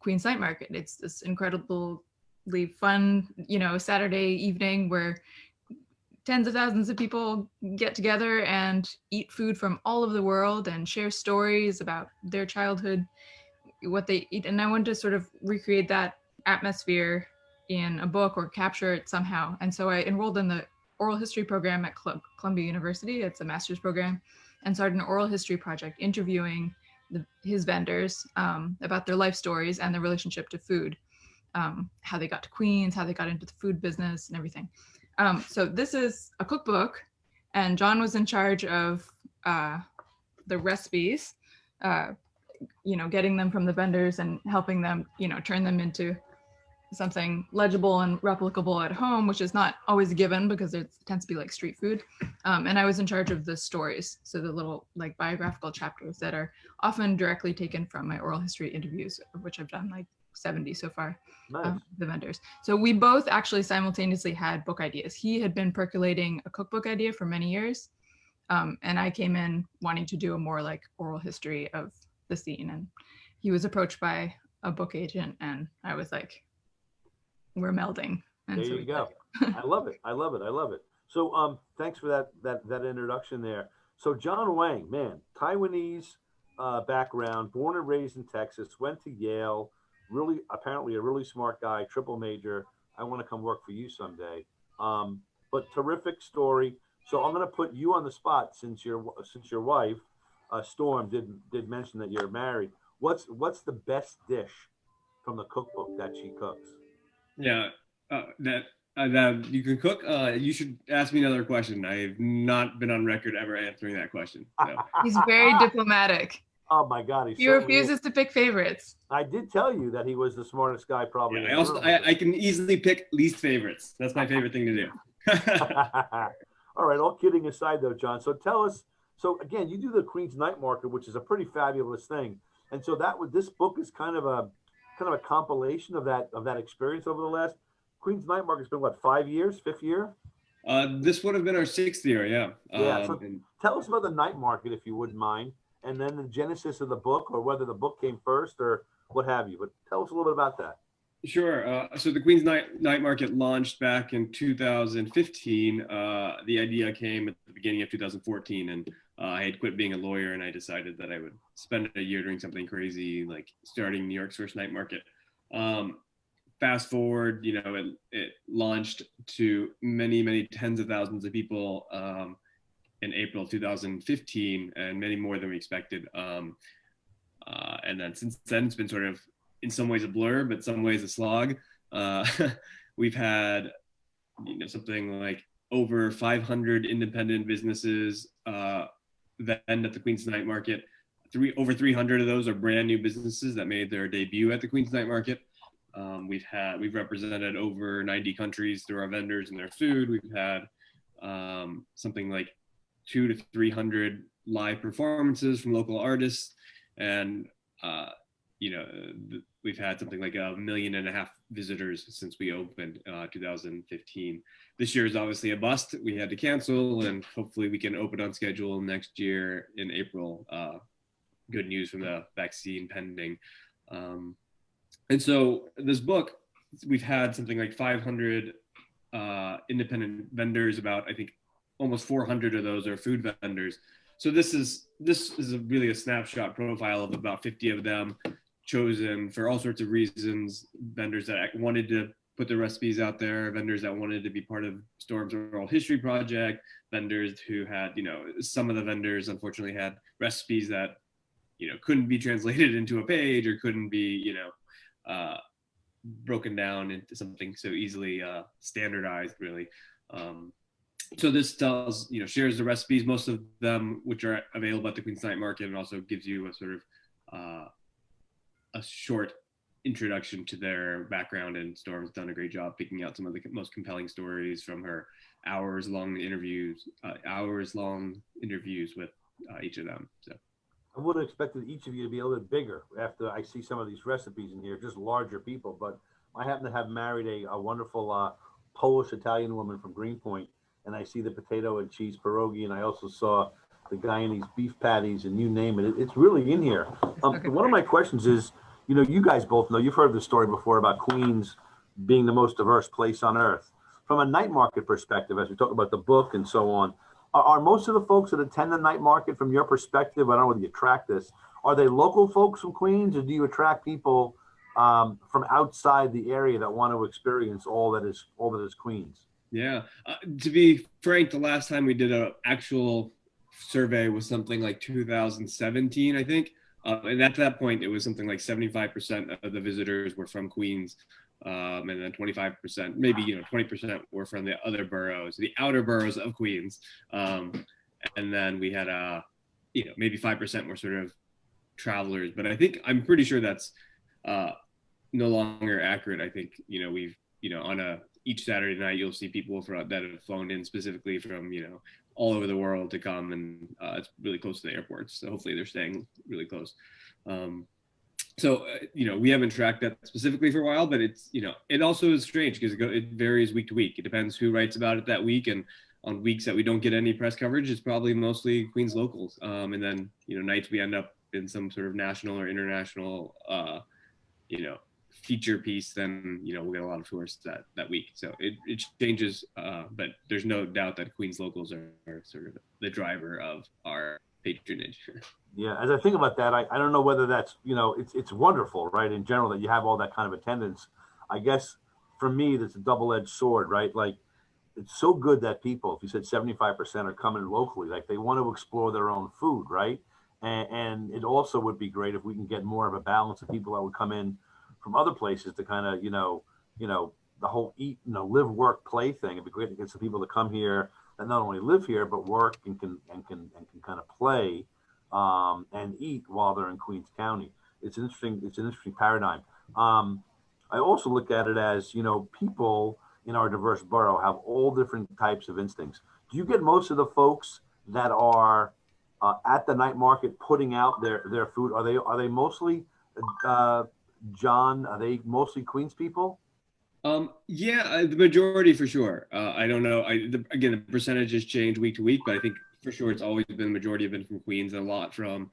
Queen's Night Market. It's this incredibly fun, Saturday evening where tens of thousands of people get together and eat food from all over the world and share stories about their childhood, what they eat. And I wanted to sort of recreate that atmosphere in a book or capture it somehow. And so I enrolled in the oral history program at Columbia University. It's a master's program, and started an oral history project interviewing his vendors about their life stories and their relationship to food, how they got to Queens, how they got into the food business and everything. So this is a cookbook, and John was in charge of the recipes, getting them from the vendors and helping them, turn them into something legible and replicable at home, which is not always a given because it tends to be like street food. And I was in charge of the stories, so the little like biographical chapters that are often directly taken from my oral history interviews, of which I've done like 70 so far. Nice. The vendors. So we both actually simultaneously had book ideas. He had been percolating a cookbook idea for many years, and I came in wanting to do a more like oral history of the scene. And he was approached by a book agent, and I was like, we're melding. And there so you go. I love it. I love it. I love it. So thanks for that introduction there. So John Wang, man, Taiwanese background, born and raised in Texas, went to Yale, really apparently a really smart guy, triple major. I want to come work for you someday. But terrific story. So I'm going to put you on the spot since your wife, Storm, did mention that you're married. What's the best dish from the cookbook that she cooks? Yeah, that you can cook. You should ask me another question. I have not been on record ever answering that question. So. He's very diplomatic. Oh my God, he refuses to pick favorites. I did tell you that he was the smartest guy probably. Yeah, I can easily pick least favorites. That's my favorite thing to do. All right, all kidding aside though, John. So tell us. So again, you do the Queen's Night Market, which is a pretty fabulous thing, and so this book is kind of a compilation of that experience over the last. Queen's Night Market's been what, 5 years, 5th year? This would have been our 6th year, yeah. Yeah. So tell us about the night market, if you wouldn't mind, and then the genesis of the book, or whether the book came first or what have you. But tell us a little bit about that. Sure. So the Queen's Night Market launched back in 2015. The idea came at the beginning of 2014, and I had quit being a lawyer, and I decided that I would spend a year doing something crazy, like starting New York's first night market. Fast forward, it launched to many tens of thousands of people in April 2015, and many more than we expected. And then since then, it's been sort of in some ways a blur, but some ways a slog. We've had something like over 500 independent businesses vend at the Queen's Night Market. Over 300 of those are brand new businesses that made their debut at the Queen's Night Market. We've represented over 90 countries through our vendors and their food. We've had something like 200 to 300 live performances from local artists, and we've had something like 1.5 million visitors since we opened 2015. This year is obviously a bust. We had to cancel, and hopefully we can open on schedule next year in April. Good news from the vaccine pending. And so this book, we've had something like 500 independent vendors. About, I think, almost 400 of those are food vendors. So this is really a snapshot profile of about 50 of them, chosen for all sorts of reasons. Vendors that wanted to put their recipes out there, vendors that wanted to be part of Storm's Oral History Project, vendors who had, some of the vendors unfortunately had recipes that, couldn't be translated into a page, or couldn't be, broken down into something so easily standardized, really. So this tells, shares the recipes, most of them which are available at the Queen's Night Market, and also gives you a sort of a short introduction to their background. And Storm's done a great job picking out some of the most compelling stories from her hours-long interviews with each of them. So I would have expected each of you to be a little bit bigger after I see some of these recipes in here, just larger people. But I happen to have married a wonderful Polish Italian woman from Greenpoint, and I see the potato and cheese pierogi, and I also saw the Guyanese beef patties, and you name it. It's really in here. One of my questions is, you know, you guys both know, you've heard the story before about Queens being the most diverse place on earth. From a night market perspective, as we talk about the book and so on, are most of the folks that attend the night market, from your perspective, I don't know whether you track this, are they local folks from Queens, or do you attract people from outside the area that want to experience all that is Queens? Yeah. To be frank, the last time we did an actual survey was something like 2017, I think. And at that point, it was something like 75% of the visitors were from Queens. And then 25%, maybe, 20% were from the other boroughs, the outer boroughs of Queens. And then we had, maybe 5% were sort of travelers. But I'm pretty sure that's no longer accurate. I think, we've, on each Saturday night, you'll see people that have flown in specifically from, all over the world to come, and it's really close to the airports. So hopefully they're staying really close. We haven't tracked that specifically for a while, but it's, it also is strange because it varies week to week. It depends who writes about it that week. And on weeks that we don't get any press coverage, it's probably mostly Queens locals. And then, nights we end up in some sort of national or international, feature piece, then we'll get a lot of tourists that week. So it changes, but there's no doubt that Queens locals are sort of the driver of our patronage. Yeah, as I think about that, I don't know whether that's, it's wonderful, right, in general, that you have all that kind of attendance. I guess for me, that's a double-edged sword, right? Like, it's so good that people, if you said 75% are coming locally, like they want to explore their own food, right? And it also would be great if we can get more of a balance of people that would come in from other places to kind of, the whole eat, live, work, play thing. It'd be great to get some people to come here that not only live here but work and can kind of play and eat while they're in Queens County. It's an interesting paradigm. I also look at it as, people in our diverse borough have all different types of instincts. Do you get most of the folks that are at the night market putting out their food? Are they mostly John, are they mostly Queens people? The majority for sure. I don't know. Again, the percentages change week to week, but I think for sure it's always been the majority have been from Queens, and a lot from,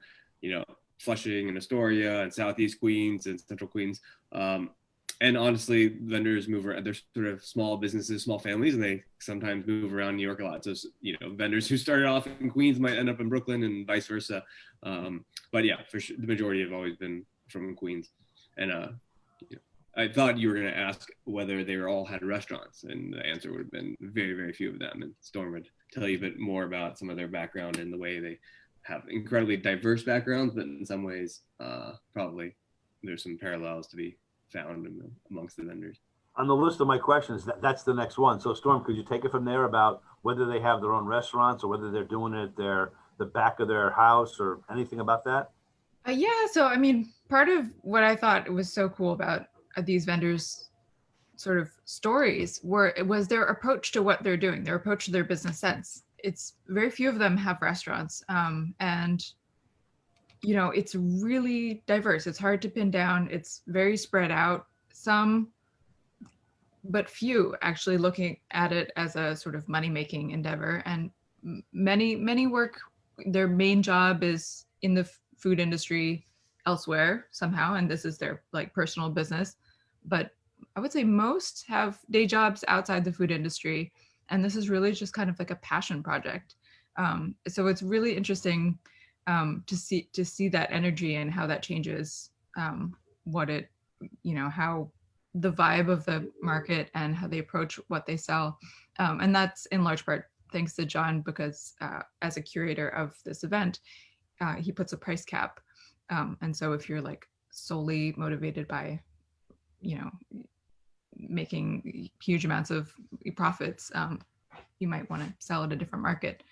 Flushing and Astoria and Southeast Queens and Central Queens. And honestly, vendors move around. They're sort of small businesses, small families, and they sometimes move around New York a lot. So, vendors who started off in Queens might end up in Brooklyn and vice versa. But yeah, for sure, the majority have always been from Queens. And I thought you were going to ask whether they all had restaurants, and the answer would have been very, very few of them. And Storm would tell you a bit more about some of their background and the way they have incredibly diverse backgrounds, but in some ways, probably there's some parallels to be found amongst the vendors. On the list of my questions, that's the next one. So Storm, could you take it from there about whether they have their own restaurants or whether they're doing it at the back of their house or anything about that? So I mean, part of what I thought was so cool about these vendors' sort of stories was their approach to what they're doing, their approach to their business sense. It's very few of them have restaurants, and it's really diverse. It's hard to pin down. It's very spread out. Some, but few, actually looking at it as a sort of money-making endeavor, and many work. Their main job is in the food industry elsewhere somehow, and this is their like personal business. But I would say most have day jobs outside the food industry, and this is really just kind of like a passion project. So it's really interesting to see that energy and how that changes how the vibe of the market and how they approach what they sell. And that's in large part thanks to John, because as a curator of this event, he puts a price cap. And so if you're like solely motivated by, making huge amounts of profits, you might want to sell at a different market.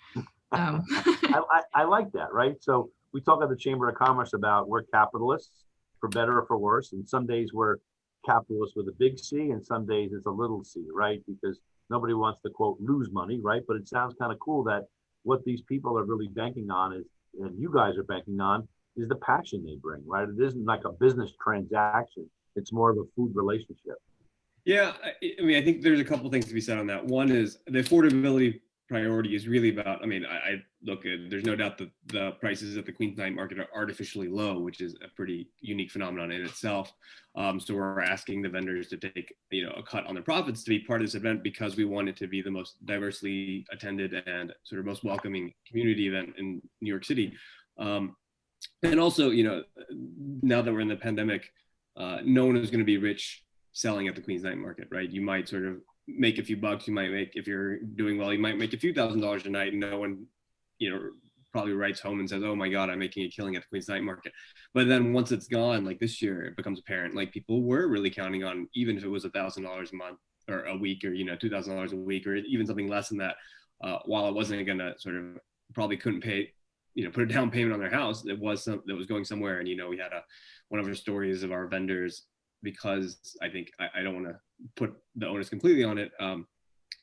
I like that, right? So we talk at the Chamber of Commerce about we're capitalists, for better or for worse. And some days we're capitalists with a big C, and some days it's a little c, right? Because nobody wants to, quote, lose money, right? But it sounds kind of cool that what these people are really banking on is, and you guys are banking on, is the passion they bring, right? It isn't like a business transaction. It's more of a food relationship. Yeah, I mean, I think there's a couple things to be said on that. One is the affordability priority is really about, I mean, I look at, there's no doubt that the prices at the Queens night market are artificially low, which is a pretty unique phenomenon in itself. So we're asking the vendors to take, a cut on their profits to be part of this event, because we want it to be the most diversely attended and sort of most welcoming community event in New York City. And also, now that we're in the pandemic, no one is going to be rich selling at the Queens night market, right? You might sort of make a few bucks. You might make, if you're doing well, you might make a few $1,000s a night, and no one, probably writes home and says, "Oh my God, I'm making a killing at the Queens night market." But then once it's gone, like this year, it becomes apparent, like people were really counting on, even if it was $1,000 a month or a week, or, $2,000 a week, or even something less than that, while it wasn't going to sort of, probably couldn't pay, put a down payment on their house, that was going somewhere. And, we had one of our stories of our vendors, because I think, I don't want to put the onus completely on it,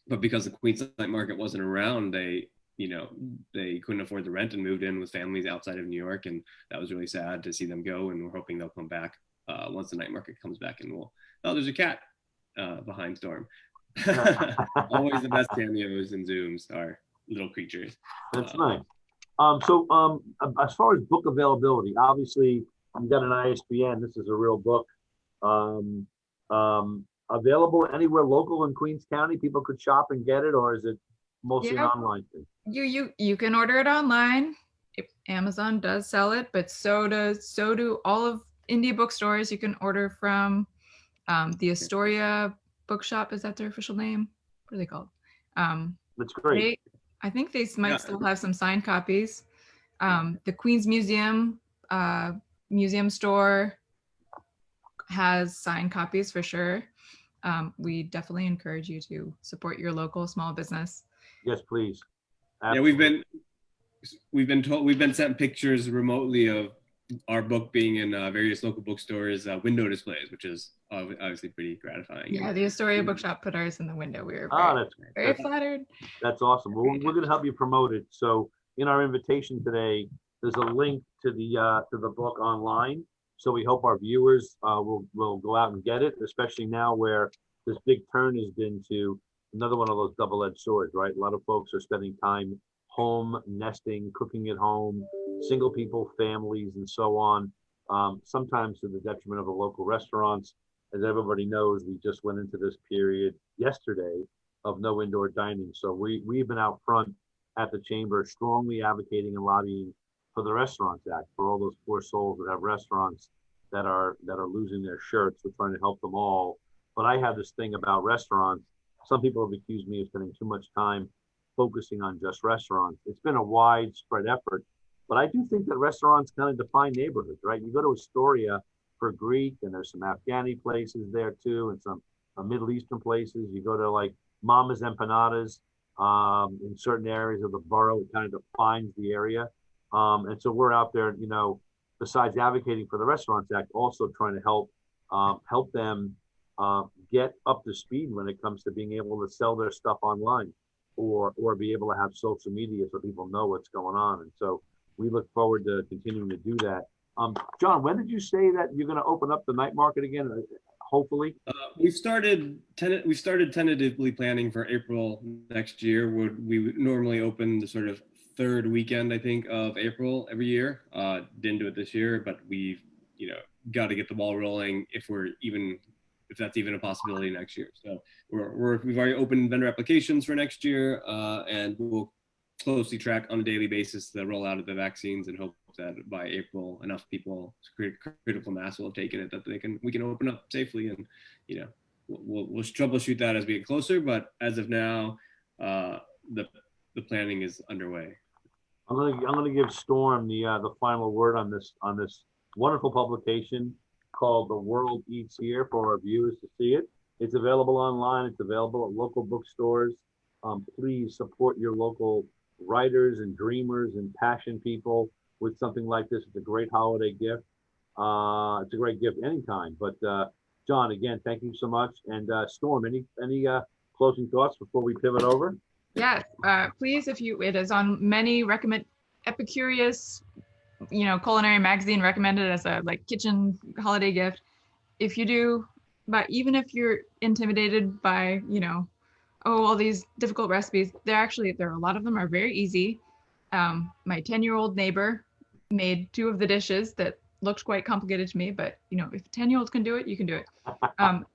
but because the Queens night market wasn't around, they couldn't afford the rent and moved in with families outside of New York, and that was really sad to see them go. And we're hoping they'll come back once the night market comes back, and there's a cat behind Storm. Always the best cameos and Zooms are little creatures. That's nice. So as far as book availability, obviously you got an ISBN. This is a real book. Available anywhere local in Queens County? People could shop and get it, or is it mostly an online thing? You can order it online. Amazon does sell it, but so do all of indie bookstores. You can order from the Astoria Bookshop. Is that their official name? What are they called? That's great. I think they might still have some signed copies. The Queens Museum museum store has signed copies for sure. We definitely encourage you to support your local small business. Yes, please. Absolutely. Yeah, we've been sent pictures remotely of our book being in various local bookstores window displays, which is obviously pretty gratifying. Yeah, the Astoria Bookshop put ours in the window. We were very flattered. That's awesome. Well, we're going to help you promote it. So in our invitation today, there's a link to the book online. So we hope our viewers will go out and get it, especially now where this big turn has been to another one of those double-edged swords, right? A lot of folks are spending time home, nesting, cooking at home, single people, families, and so on, sometimes to the detriment of the local restaurants. As everybody knows, we just went into this period yesterday of no indoor dining. So we've been out front at the chamber strongly advocating and lobbying for the Restaurants Act, for all those poor souls that have restaurants that are losing their shirts. We're trying to help them all. But I have this thing about restaurants. Some people have accused me of spending too much time focusing on just restaurants. It's been a widespread effort, but I do think that restaurants kind of define neighborhoods, right? You go to Astoria for Greek, and there's some Afghani places there too, and some Middle Eastern places. You go to like Mama's Empanadas in certain areas of the borough. It kind of defines the area. And so we're out there, besides advocating for the Restaurants Act, also trying to help them get up to speed when it comes to being able to sell their stuff online or be able to have social media so people know what's going on. And so we look forward to continuing to do that. John, when did you say that you're going to open up the night market again? Hopefully. We started tentatively planning for April next year. We would normally open the sort of third weekend, I think, of April every year. Didn't do it this year, but we've, got to get the ball rolling if that's even a possibility next year. So we've already opened vendor applications for next year, and we'll closely track on a daily basis the rollout of the vaccines and hope that by April enough people, critical mass, will have taken it that we can open up safely, and we'll troubleshoot that as we get closer. But as of now, the planning is underway. I'm gonna give Storm the final word on this wonderful publication called The World Eats Here for our viewers to see it. It's available online. It's available at local bookstores. Please support your local writers and dreamers and passion people with something like this. It's a great holiday gift. It's a great gift anytime. But John, again, thank you so much. And Storm, any closing thoughts before we pivot over? Yes, please, it is on many Epicurious, culinary magazine recommended as a kitchen holiday gift. If you do, but even if you're intimidated by, oh, all these difficult recipes. There are a lot of them are very easy. My 10-year-old neighbor made two of the dishes that looked quite complicated to me, but you know, if a 10-year-old can do it, you can do it.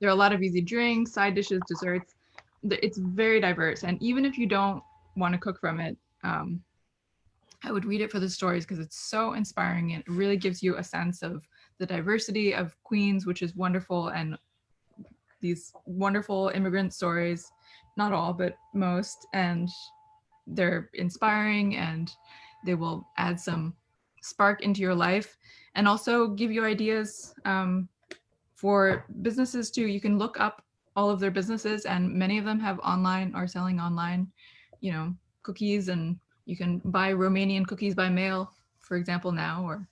There are a lot of easy drinks, side dishes, desserts. It's very diverse, and even if you don't want to cook from it, I would read it for the stories because it's so inspiring. It really gives you a sense of the diversity of Queens, which is wonderful, and these wonderful immigrant stories, not all, but most, and they're inspiring and they will add some spark into your life and also give you ideas for businesses too. You can look up all of their businesses, and many of them have online or selling online, you know, cookies, and you can buy Romanian cookies by mail, for example, now, or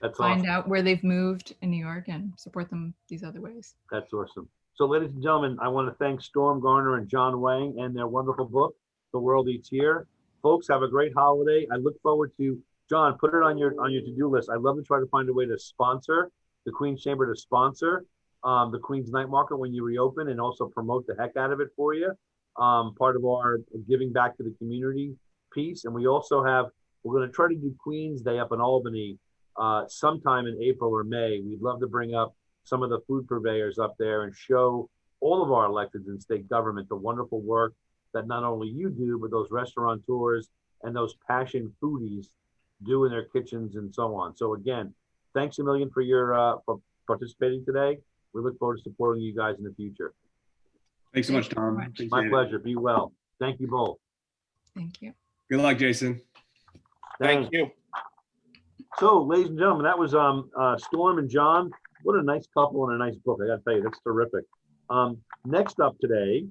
That's find awesome. out where they've moved in New York and support them these other ways. That's awesome. So, ladies and gentlemen, I want to thank Storm Garner and John Wang and their wonderful book, The World Eats Here. Folks, have a great holiday. I look forward to John. Put it on your to-do list. I'd love to try to find a way to sponsor the Queen's Chamber to sponsor the Queen's Night Market when you reopen, and also promote the heck out of it for you. Part of our giving back to the community piece, and we also have we're going to try to do Queen's Day up in Albany sometime in April or May. We'd love to bring up some of the food purveyors up there and show all of our electeds in state government the wonderful work that not only you do, but those restaurateurs and those passion foodies do in their kitchens and so on. So again, thanks a million for your for participating today. We look forward to supporting you guys in the future. Thanks so much, Thank you so Tom. much. Appreciate My it. pleasure. Be well. Thank you both. Thank you. Good luck, Jason. Thanks. Thank you. So, ladies and gentlemen, that was Storm and John. What a nice couple and a nice book. I got to tell you, that's terrific. Next up today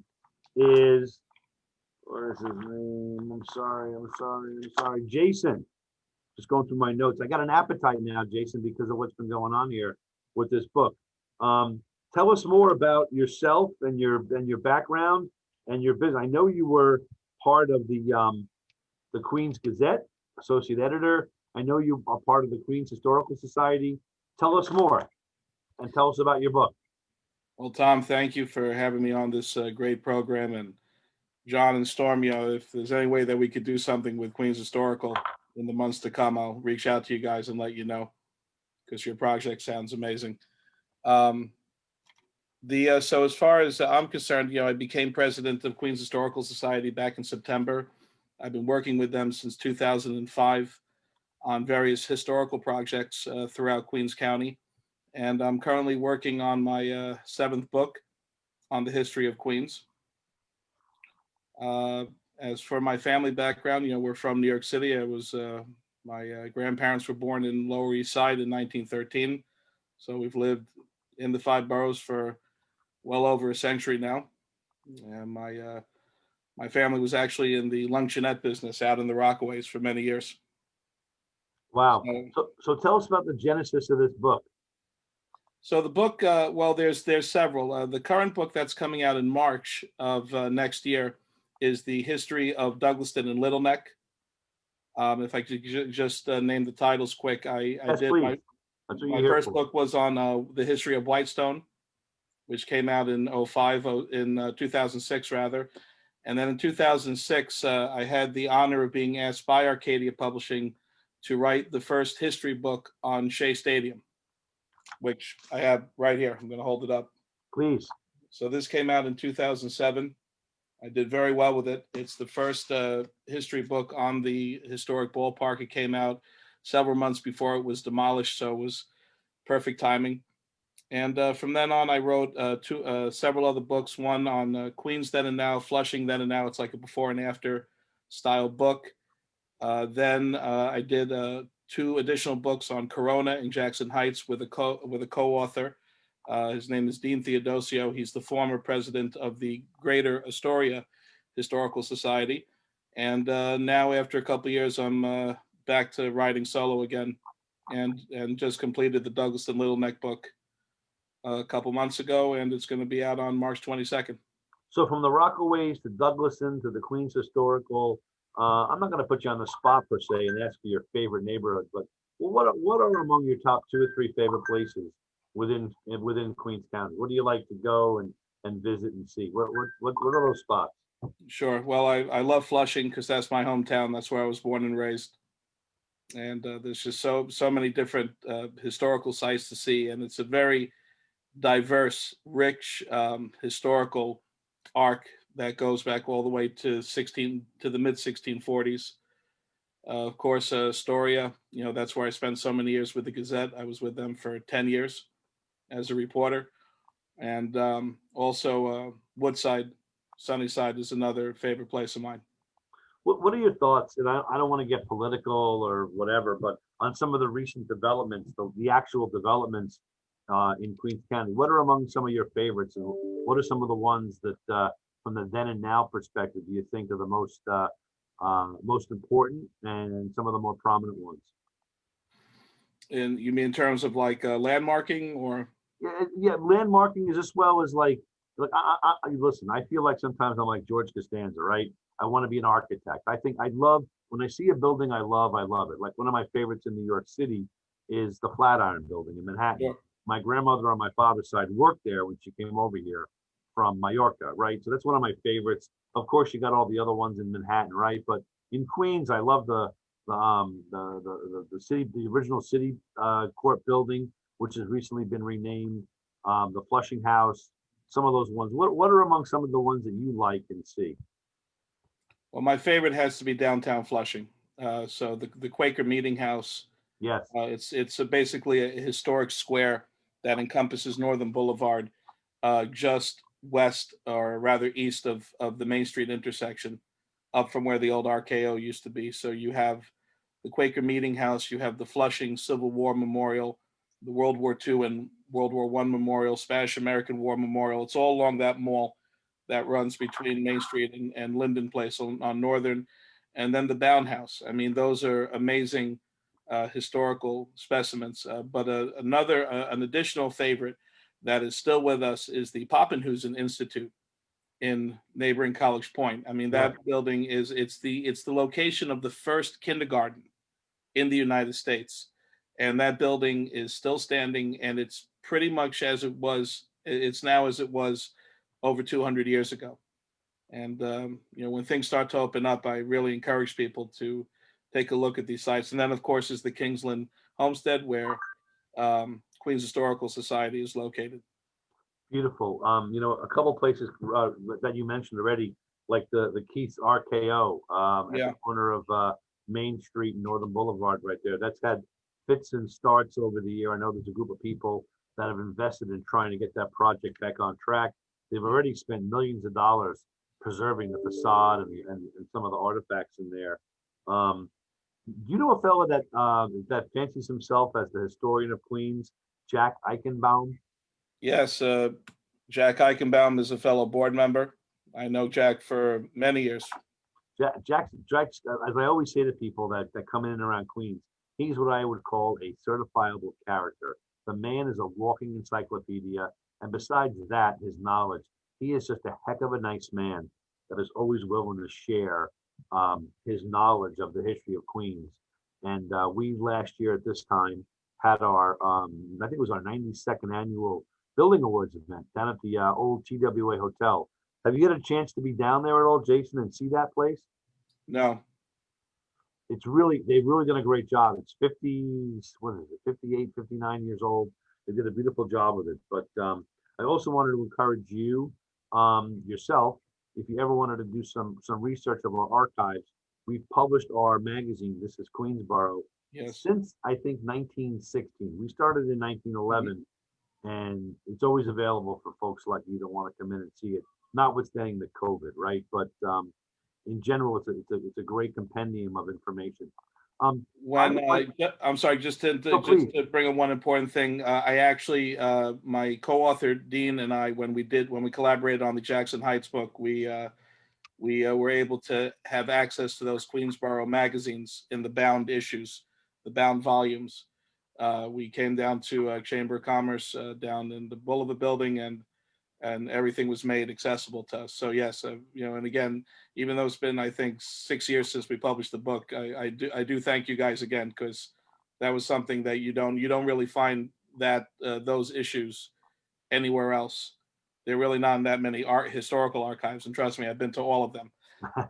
is, where's his name? I'm sorry. Jason. Just going through my notes. I got an appetite now, Jason, because of what's been going on here with this book. Tell us more about yourself and your background and your business. I know you were part of the Queen's Gazette, associate editor. I know you are part of the Queen's Historical Society. Tell us more, and tell us about your book. Well, Tom, thank you for having me on this great program. And John and Storm, if there's any way that we could do something with Queens Historical in the months to come, I'll reach out to you guys and let you know, because your project sounds amazing. So as far as I'm concerned, I became president of Queens Historical Society back in September. I've been working with them since 2005 on various historical projects throughout Queens County. And I'm currently working on my seventh book on the history of Queens. As for my family background, we're from New York City. My grandparents were born in Lower East Side in 1913. So we've lived in the five boroughs for well over a century now. And my family was actually in the luncheonette business out in the Rockaways for many years. Wow. So tell us about the genesis of this book. So the book, there's several. The current book that's coming out in March of next year is the history of Douglaston and Little Neck. If I could just name the titles quick, I did. Please. My first book was on the history of Whitestone, which came out in 2006 rather. And then in 2006, I had the honor of being asked by Arcadia Publishing to write the first history book on Shea Stadium, which I have right here. I'm going to hold it up. Please. So this came out in 2007. I did very well with it. It's the first history book on the historic ballpark. It came out several months before it was demolished, so it was perfect timing. And from then on, I wrote several other books, one on Queens Then and Now, Flushing Then and Now. It's like a before and after style book. Then I did 2 additional books on Corona and Jackson Heights with a co-author. His name is Dean Theodosio. He's the former president of the Greater Astoria Historical Society. And now, after a couple of years, I'm back to writing solo again, and just completed the Douglaston Little Neck book a couple months ago, and it's going to be out on March 22nd. So from the Rockaways to Douglaston to the Queens Historical, I'm not going to put you on the spot per se and ask for your favorite neighborhood, but what are among your top 2 or 3 favorite places within Queens County? What do you like to go and visit and see? What are those spots? Sure. Well, I love Flushing because that's my hometown. That's where I was born and raised. And there's just so many different historical sites to see, and it's a very diverse, rich historical arc that goes back all the way to the mid 1640s. Of course, Astoria. That's where I spent so many years with the Gazette. I was with them for 10 years as a reporter, and also Woodside, Sunnyside is another favorite place of mine. What are your thoughts? And I don't want to get political or whatever, but on some of the recent developments, the actual developments in Queens County, what are among some of your favorites? And what are some of the ones that, from the then and now perspective, do you think are the most important and some of the more prominent ones? And you mean in terms of like landmarking or? Yeah, landmarking is as well as like listen. I feel like sometimes I'm like George Costanza, right? I want to be an architect. I think I love when I see a building I love it. Like one of my favorites in New York City is the Flatiron Building in Manhattan. Sure. My grandmother on my father's side worked there when she came over here from Mallorca, right? So that's one of my favorites. Of course, you got all the other ones in Manhattan, right? But in Queens, I love the city, the original city court building, which has recently been renamed, the Flushing House, some of those ones. What are among some of the ones that you like and see? Well, my favorite has to be downtown Flushing. So the Quaker Meeting House. Yes, It's basically a historic square that encompasses Northern Boulevard, just west or rather east of the Main Street intersection, up from where the old RKO used to be. So you have the Quaker Meeting House, you have the Flushing Civil War Memorial, the World War II and World War I Memorial, Spanish American War Memorial. It's all along that mall that runs between Main Street and Linden Place on Northern, and then the Bound House. I mean, those are amazing historical specimens. But an additional favorite that is still with us is the Poppenhusen Institute in neighboring College Point. I mean, yes. that building it's the location of the first kindergarten in the United States, and that building is still standing, and it's pretty much as it was. It's now as it was over 200 years ago. And when things start to open up, I really encourage people to take a look at these sites. And then, of course, is the Kingsland Homestead, where Queens Historical Society is located. Beautiful. A couple places that you mentioned already, like the Keith's RKO at the Yeah, corner of Main Street and Northern Boulevard, right there. That's had fits and starts over the year. I know there's a group of people that have invested in trying to get that project back on track. They've already spent millions of dollars preserving the facade and some of the artifacts in there. Um, do you know a fellow that fancies himself as the historian of Queens, Jack Eichenbaum? yes. Jack Eichenbaum is a fellow board member. I know Jack for many years. Jack's, as I always say to people that come in and around Queens, he's what I would call a certifiable character. The man is a walking encyclopedia, and besides that, his knowledge, he is just a heck of a nice man that is always willing to share his knowledge of the history of Queens. And we last year at this time had our, I think it was our 92nd annual Building Awards event down at the old TWA Hotel. Have you had a chance to be down there at all, Jason, and see that place? No, They've really done a great job. It's 50, what is it, 58, 59 years old. They did a beautiful job with it. But I also wanted to encourage you, yourself, if you ever wanted to do some research of our archives, we've published our magazine, This is Queensboro, yes. since I think 1916. We started in 1911, and it's always available for folks like you that want to come in and see it, notwithstanding the COVID, right? But in general, it's a great compendium of information. I When would like, I'm sorry, just to so please, bring in one important thing, I actually my co-author Dean and I, when we collaborated on the Jackson Heights book, we were able to have access to those Queensboro magazines in the bound issues, the bound volumes. We came down to Chamber of Commerce down in the Boulevard building, and everything was made accessible to us. So yes, and again, even though it's been, I think, 6 years since we published the book, I do thank you guys again, because that was something that you don't really find that those issues anywhere else. there are really not that many historical archives, and trust me, I've been to all of them.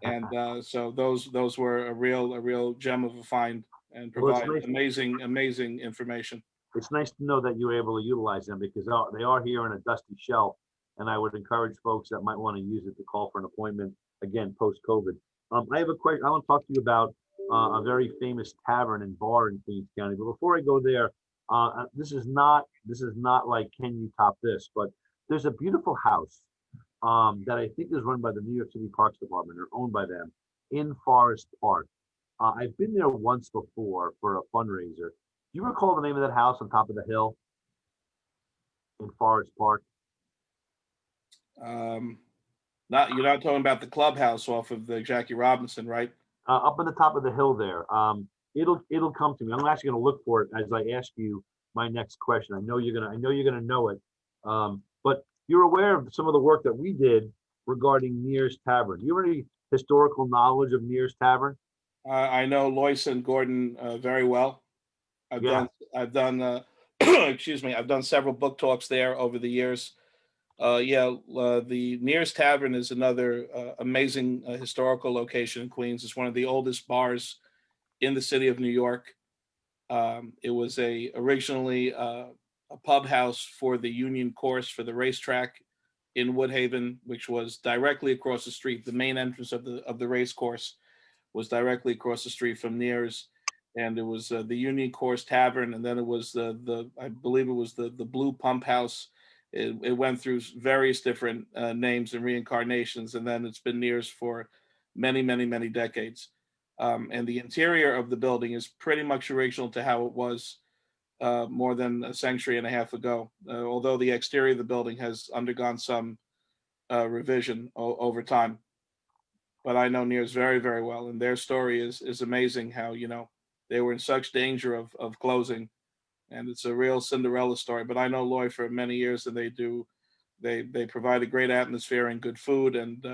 And so those were a real gem of a find, and Well, it's provide nice. amazing information. It's nice to know that you were able to utilize them because they are here in a dusty shelf, and I would encourage folks that might want to use it to call for an appointment again post-COVID. I have a question. I want to talk to you about a very famous tavern and bar in Queens County. But before I go there, this is not like can you top this? But there's a beautiful house that I think is run by the New York City Parks Department or owned by them in Forest Park. I've been there once before for a fundraiser. Do you recall the name of that house on top of the hill in Forest Park? Um, Not, you're not talking about the clubhouse off of the Jackie Robinson, right? Up on the top of the hill there. It'll come to me. I'm actually going to look for it as I ask you my next question. I know you're gonna know it. But you're aware of some of the work that we did regarding Near's Tavern. Do you have any historical knowledge of Near's Tavern? I know Lois and Gordon very well. I've Yeah. done I've done excuse me, I've done several book talks there over the years. The Nearest Tavern is another amazing historical location in Queens. It's one of the oldest bars in the city of New York. It was originally a pub house for the Union Course for the racetrack in Woodhaven, which was directly across the street. The main entrance of the race course was directly across the street from Near's, and it was the Union Course Tavern, and then it was the I believe it was the Blue Pump House. It went through various different names and reincarnations, and then it's been Near's for many decades. And the interior of the building is pretty much original to how it was more than a century and a half ago, although the exterior of the building has undergone some revision over time. But I know Nears very well, and their story is amazing. How they were in such danger of closing, and it's a real Cinderella story. But I know Loy for many years, and they provide a great atmosphere and good food, and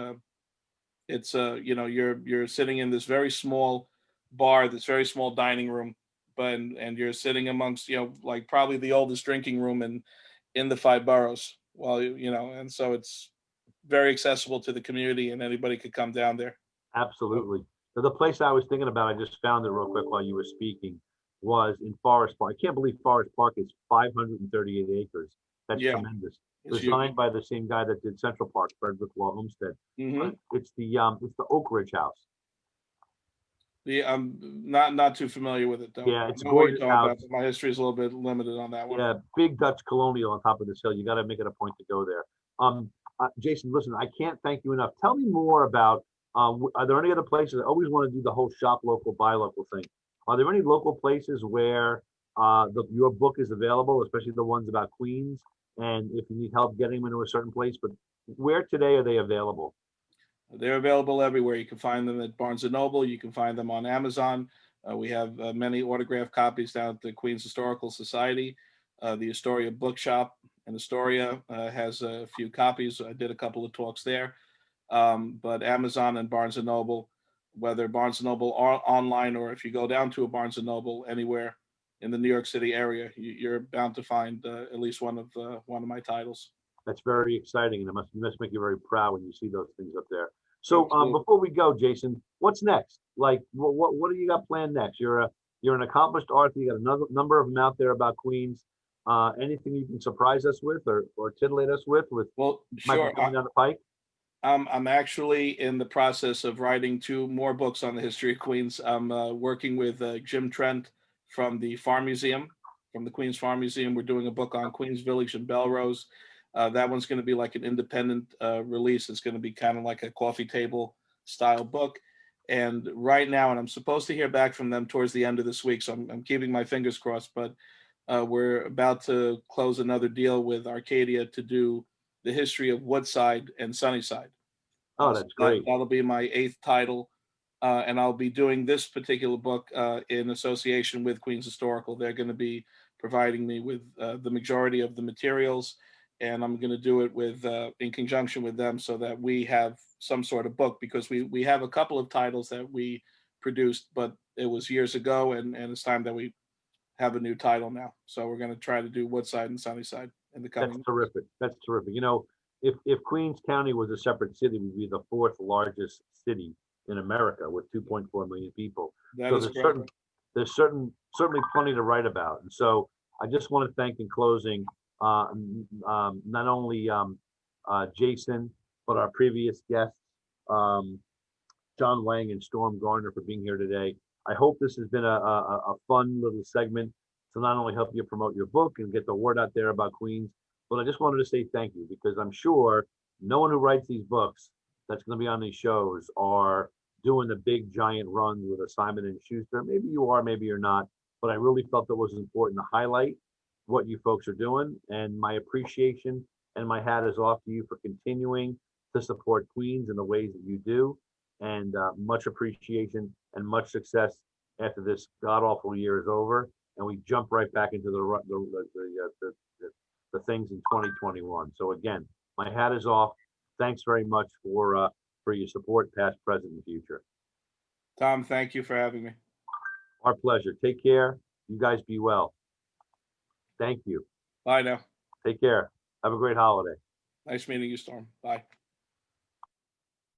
it's you're sitting in this very small bar, this very small dining room, but and you're sitting amongst like probably the oldest drinking room in the five boroughs. Well, and so it's very accessible to the community, and anybody could come down there. Absolutely. So the place I was thinking about, I just found it real quick while you were speaking, was in Forest Park. I can't believe Forest Park is 538 acres. That's Yeah, tremendous. it's Designed by the same guy that did Central Park, Frederick Law Olmsted. hmm It's the Oak Ridge House. I'm not too familiar with it though. Yeah, I it's a know what you're gorgeous talking house. about, but my history is a little bit limited on that one. Yeah, big Dutch colonial on top of this hill. You got to make it a point to go there. Jason, listen, I can't thank you enough. Tell me more about. Are there any other places? I always want to do the whole shop local, buy local thing. Are there any local places where your book is available, especially the ones about Queens? And if you need help getting them into a certain place, but where today are they available? They're available everywhere. You can find them at Barnes and Noble. You can find them on Amazon. We have many autographed copies down at the Queens Historical Society. The Astoria Bookshop in Astoria has a few copies. I did a couple of talks there. But Amazon and Barnes and Noble, whether Barnes and Noble are online or if you go down to a Barnes and Noble anywhere in the New York City area, you're bound to find at least one of my titles. That's very exciting, and it must make you very proud when you see those things up there. So, Absolutely. before we go, Jason, what's next? Like, what do you got planned next? You're an accomplished author. You got another number of them out there about Queens. Anything you can surprise us with, or titillate us with Well, might be sure. coming down the pike? I'm actually in the process of writing two more books on the history of Queens. I'm working with Jim Trent from the Farm Museum, from the Queens Farm Museum. We're doing a book on Queens Village and Belrose. That one's going to be like an independent release. It's going to be kind of like a coffee table style book. And right now, and I'm supposed to hear back from them towards the end of this week, so I'm keeping my fingers crossed. But we're about to close another deal with Arcadia to do the history of Woodside and Sunnyside. Oh, So that's great. that'll be my eighth title. And I'll be doing this particular book in association with Queens Historical. They're going to be providing me with the majority of the materials, and I'm going to do it with in conjunction with them so that we have some sort of book, because we have a couple of titles that we produced, but it was years ago, and it's time that we have a new title now. So we're going to try to do Woodside and Sunnyside in the That's coming. terrific. That's terrific. if Queens County was a separate city, we'd be the fourth largest city in America with 2.4 million people. That So is correct. certainly plenty to write about. And so I just want to thank in closing not only Jason but our previous guests, John Wang and Storm Garner, for being here today. I hope this has been a fun little segment to not only help you promote your book and get the word out there about Queens, but I just wanted to say thank you, because I'm sure no one who writes these books that's going to be on these shows are doing the big giant runs with a Simon and Schuster. Maybe you are, maybe you're not, but I really felt it was important to highlight what you folks are doing, and my appreciation and my hat is off to you for continuing to support Queens in the ways that you do, and much appreciation and much success after this god awful year is over, and we jump right back into the things in 2021. So again, my hat is off. Thanks very much for your support, past, present, and future. Tom, thank you for having me. Our pleasure. Take care. You guys be well. Thank you. Bye now. Take care. Have a great holiday. Nice meeting you, Storm. Bye.